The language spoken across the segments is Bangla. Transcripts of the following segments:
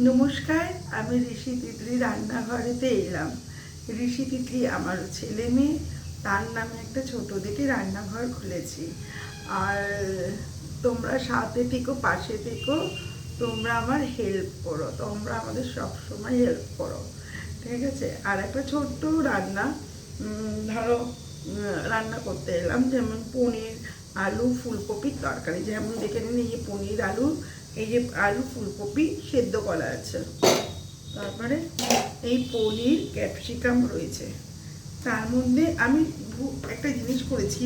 নমস্কার, আমি ঋষি তিতলি রান্নাঘরেতে এলাম। ঋষি তিতলি আমার ছেলে মেয়ে, তার নামে একটা ছোট দেখে রান্নাঘর খুলেছি। আর তোমরা সাথে থেকো, পাশে থেকো, তোমরা আমার হেল্প করো, তোমরা আমাদের সবসময় হেল্প করো, ঠিক আছে? আর একটা ছোট্ট রান্না, ধরো রান্না করতে এলাম, যেমন পনির আলু ফুলকপির তরকারি। যেমন দেখে নিন, এই যে পনির আলু, এই যে আলু ফুলকপি সেদ্ধ করা আছে, তারপরে এই পনির ক্যাপসিকাম রয়েছে। তার মধ্যে আমি একটা জিনিস করেছি,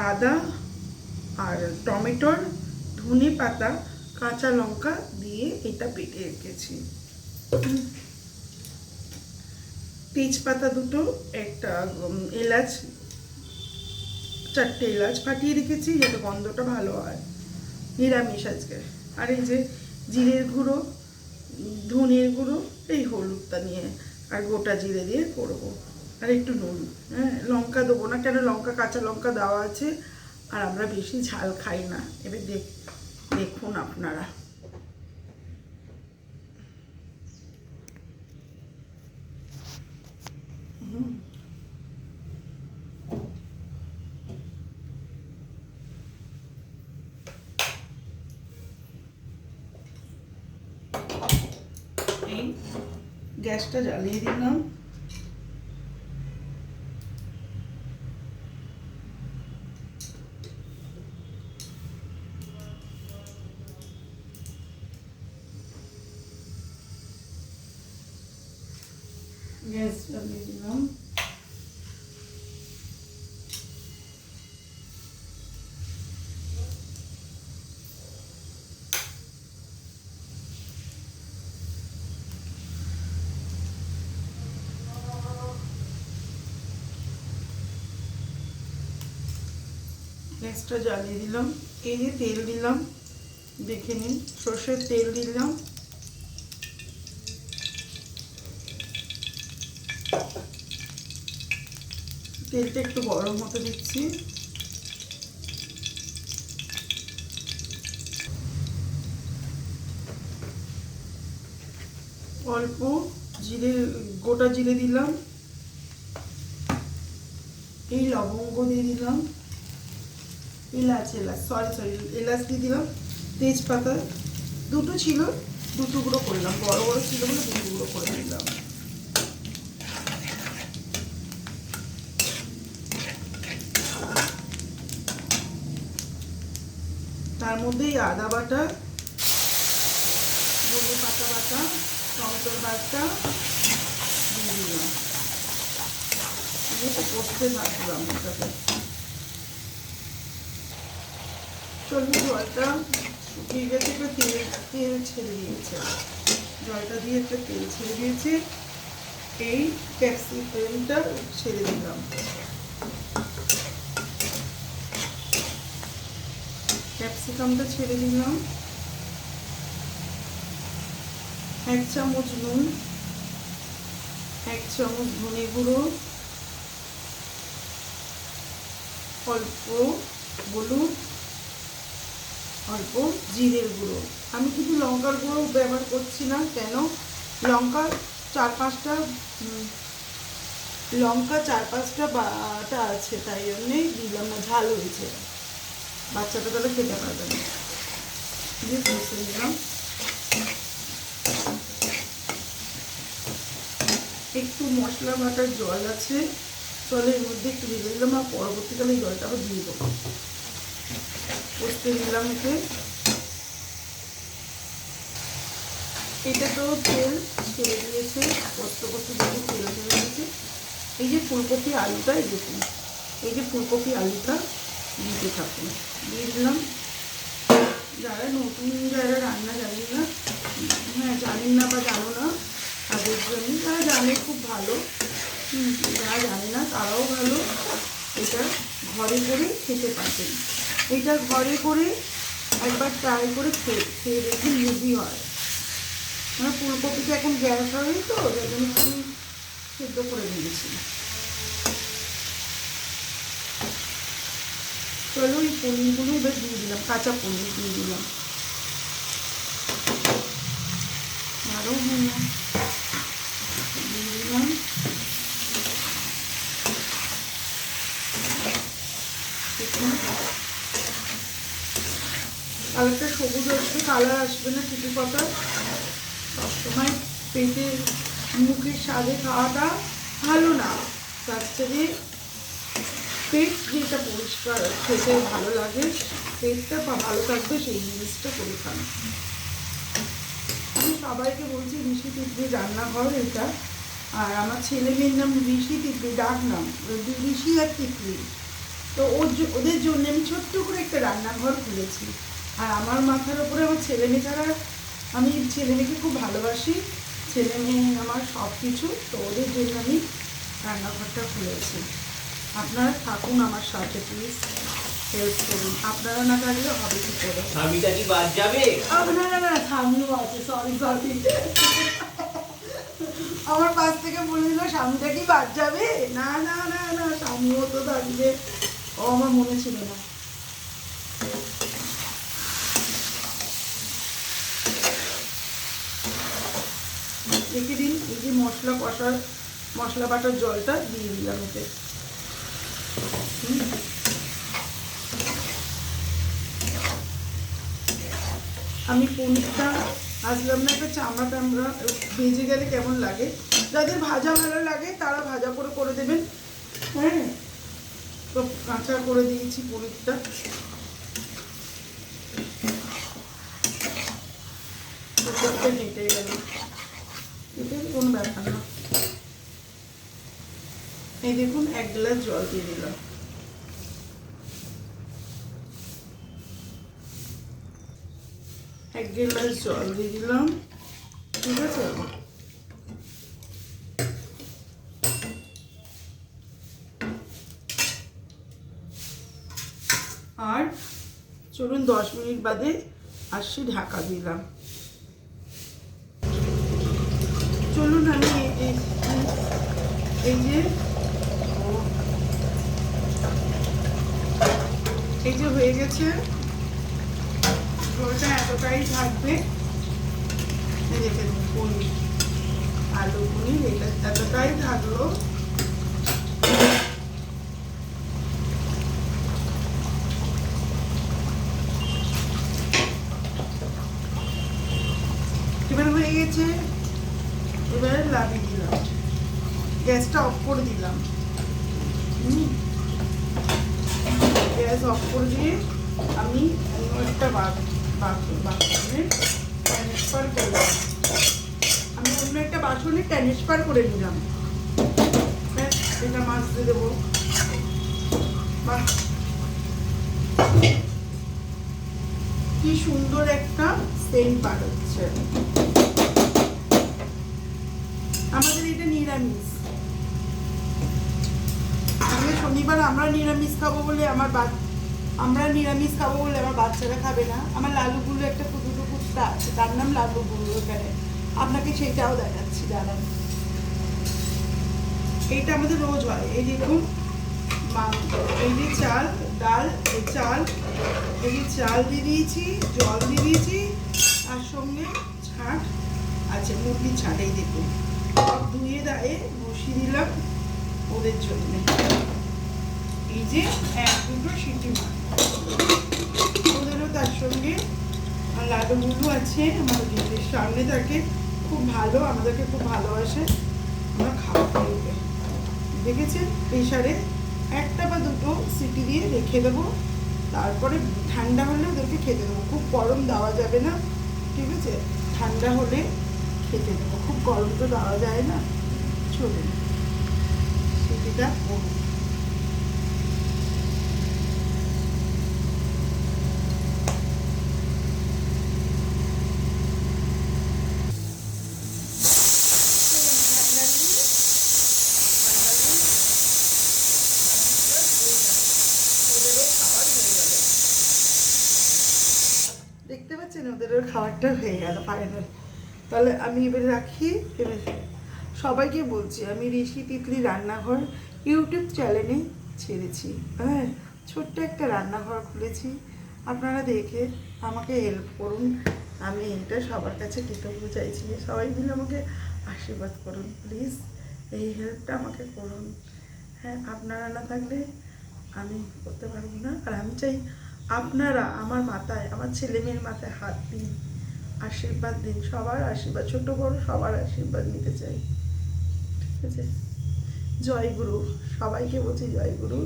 আদা আর টমেটোর, ধনে পাতা, কাঁচা লঙ্কা দিয়ে এটা বেটে রেখেছি। তেজপাতা দুটো, একটা এলাচ, 4টে এলাচ ফাটিয়ে রেখেছি যাতে গন্ধটা ভালো হয়। নিরামিষ আজকে। আর এই যে জিরের গুঁড়ো, ধনের গুঁড়ো, এই হলুদটা নিয়ে আর গোটা জিরে দিয়ে করবো। আর একটু নুন, হ্যাঁ, লঙ্কা দেবো না, কেন লঙ্কা, কাঁচা লঙ্কা দেওয়া আছে, আর আমরা বেশি ঝাল খাই না। এবার দেখুন আপনারা। এই গ্যাসটা জ্বালিয়ে দিলাম। গ্যাস জ্বালিয়ে দিলাম। গ্যাসটা জ্বালিয়ে দিলাম। এই যে তেল দিলাম, দেখে নিন, সর্ষের তেল দিলাম। তেলটা একটু গরম হতে দিচ্ছি। অল্প জিরে, গোটা জিরে দিলাম। এই লবঙ্গ দিয়ে দিলাম, এলাচ এলাচ দিয়ে দিলাম। তেজপাতা দুটো ছিল, দু টুকরো করলাম, বড় বড় ছিল বলে দু টুকরো করে দিলাম। তার মধ্যে আদা বাটা, ধনে পাতা বাটা, টমেটোর বাটা দিয়ে দিলাম, কষতে থাকলাম ওটাকে। চলুন, জলটা শুকিয়ে গেছে, একটা তেল ছেড়ে দিয়েছে, জলটা দিয়ে একটা তেল ছেড়ে দিয়েছে। এই ক্যাপসিকামটা ছেড়ে দিলাম। ক্যাপসিকামটা ছেড়ে দিলাম। 1 চামচ নুন, 1 চামচ ধনে গুঁড়ো, অল্প হলুদ, অল্প জিরের গুঁড়ো। আমি কিন্তু লঙ্কার গুঁড়ো ব্যবহার করছি না, কেন? লঙ্কা 4-5টা বাটা আছে, তাই জন্যেই দিলাম না, ঝাল হয়েছে, বাচ্চাটা তাহলে খেতে পারবে না। দিয়ে কষে নিলাম। একটু মশলা বাটার জল আছে, জলের মধ্যে একটু দিয়ে দিলাম, আর পরবর্তীকালে এই জলটা আবার দিয়ে দেবো। কষতে দিলাম এতে। এটা তো তেল ছেড়ে দিয়েছে, কষতে কষতে দেখুন তেল ছেড়ে দিয়েছে। এই যে ফুলকপি আলুটা, দেখুন, এই যে ফুলকপি আলুটা দিতে থাকুন। দিয়ে দিলাম। যারা নতুন, যারা রান্না জানেন না, হ্যাঁ জানেন না বা জানো না, তাদের জন্য, যারা জানে খুব ভালো, যারা জানে না তারাও ভালো, এটা ঘরে করে খেতে পারবেন। এটা ঘরে করে একবার ট্রাই করে খেয়ে দেখুন, হেভি হয়। মানে ফুলকপিটা এখন গ্যাস হয় তো, যার জন্য আমি সেদ্ধ করে দিয়েছি। চলো, এই পনিরগুলো এবার দিয়ে দিলাম, কাঁচা পনির দিয়ে দিলাম। আরও হলো দিয়ে দিলাম কালারটা সবুজ আসবে, কালার আসবে না চিটি পাতা। সবসময় পেটের মুখের স্বাদে খাওয়াটা ভালো না, তার থেকে পেট যেটা পরিষ্কার খেতে ভালো লাগে, পেটটা ভালো থাকবে সেই জিনিসটা করে খান। আমি সবাইকে বলছি ঋষি তিতলি রান্নাঘর এটা, আর আমার ছেলে মেয়ের নাম ঋষি তিতলি, ডাক নাম ঋষি আর তিতলি। তো ওদের জন্য আমি ছোট্ট করে একটা রান্নাঘর খুলেছি। আর আমার মাথার ওপরে আমার ছেলে মেয়ে ছাড়া, আমি ছেলে মেয়েকে খুব ভালোবাসি, ছেলে মেয়ে আমার সব কিছু, তো ওদের জন্য আমি রান্নাঘরটা খুলেছি। আপনারা থাকুন আমার সাথে, প্লিজ হেল্প করুন, আপনারা না থাকলে হবে কি করে। স্বামীটা কি বাদ যাবে? না সামনেও আছে, সরি আমার পাশ থেকে বলে দিল স্বামীটা কি বাদ যাবে। না স্বামীও তো থাকবে, ও আমার মনে ছিল না। রেখে দিন। এই যে মশলা বাটার জলটা দিয়ে দিলাম এতে। আমি পনিরটা আসলাম না, একটা চামড়া টামড়া ভেজে গেলে কেমন লাগে, যাদের ভাজা ভালো লাগে তারা ভাজা করে দেবেন। হ্যাঁ, তো কাঁচা করে দিয়েছি পনিরটা। হেঁটে গেল, এটা কোনো ব্যাপার না। এই দেখুন 1 গ্লাস জল দিয়ে দিলাম। এক গ্লাস জল দিয়ে দিলাম, ঠিক আছে। আর চলুন 10 মিনিট বাদে আসছি, ঢাকা দিলাম। চলুন আমি এই যে হয়ে গেছে, ঝোলটা এতটাই থাকবে। দেখেন পনির, আলু পনির এটা এতটাই থাকলো। এবার হয়ে গেছে, এবারে লাগিয়ে দিলাম, গ্যাসটা অফ করে দিলাম। গ্যাস অফ করে দিয়ে আমি অন্য একটা বাসনে ট্রান্সফার করলাম, আমি অন্য একটা বাসনে ট্রান্সফার করে নিলাম। এটা মাছ দিয়ে দেবো। কি সুন্দর একটা সেন্ট বার হচ্ছে। আমাদের এটা নিরামিষ, আমাদের শনিবার আমরা নিরামিষ খাবো বলে আমার বাচ্চারা খাবে না। আমার লালুগুলো একটা কুটুটু কুত্তা আছে, তার নাম লালুগুলো। এখানে আপনাকে সেটাও দেখাচ্ছি, দাঁড়ান। এইটা আমাদের রোজ হয়। এই দেখুন এই যে চাল ডাল, এই চাল দিয়ে দিয়েছি, জল দিয়ে দিয়েছি, তার সঙ্গে ছাঁট আছে, মুরগির ছাঁট। এই দেখুন সব ধুয়ে দায়ে বসিয়ে দিলাম ওদের জন্য। এই যে 1-2 সিটি মার, ওদেরও তার সঙ্গে লাড্ডুগুলো আছে। আমার দিদির সামনে থাকে, খুব ভালো, আমাদেরকে খুব ভালোবাসে, আমরা খাওয়া খাইবে। দেখেছেন, প্রেশারে 1 বা 2 সিটি দিয়ে রেখে দেবো, তারপরে ঠান্ডা হলে ওদেরকে খেতে দেবো। খুব গরম দেওয়া যাবে না, ঠিক আছে, ঠান্ডা হলে খেতে দেবো, খুব গরম তো দেওয়া যায় না। চলুন সিটিটা করুন। দেখতে পাচ্ছেন ওদেরও খাবারটা হয়ে গেল ফাইনাল। তাহলে আমি এবারে রাখি। এবার সবাইকে বলছি, আমি ঋষি তিতলি রান্নাঘর ইউটিউব চ্যানেলে ছেড়েছি। হ্যাঁ, ছোট্ট একটা রান্নাঘর খুলেছি, আপনারা দেখে আমাকে হেল্প করুন। আমি এইটা সবার কাছে কৃতজ্ঞ চাইছি, সবাই মিলে আমাকে আশীর্বাদ করুন প্লিজ, এই হেল্পটা আমাকে করুন। হ্যাঁ, আপনারা না থাকলে আমি করতে পারবো না। আর আমি চাই আপনারা আমার মাথায়, আমার ছেলে মেয়ের মাথায় হাত দিন, আশীর্বাদ দিন, সবার আশীর্বাদ, ছোট বড় সবার আশীর্বাদ নিতে চাই। ঠিক আছে, জয় গুরু, সবাইকে বলছি জয় গুরু।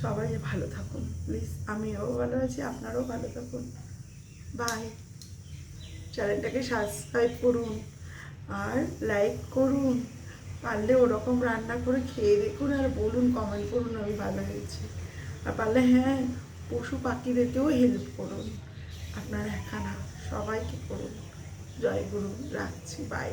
সবাই ভালো থাকুন প্লিজ, আমিও ভালো আছি, আপনারাও ভালো থাকুন। বাই। চ্যানেলটাকে সাবস্ক্রাইব করুন আর লাইক করুন, পারলে ওরকম রান্না করে খেয়ে দেখুন আর বলুন, কমেন্ট করুন আমি ভালো হয়েছে। আর পারলে হ্যাঁ, পশু পাখিদেরকেও হেল্প করুন, আপনারা একা না, সবাইকে করুন। জয় গুরু, রাখছি, বাই।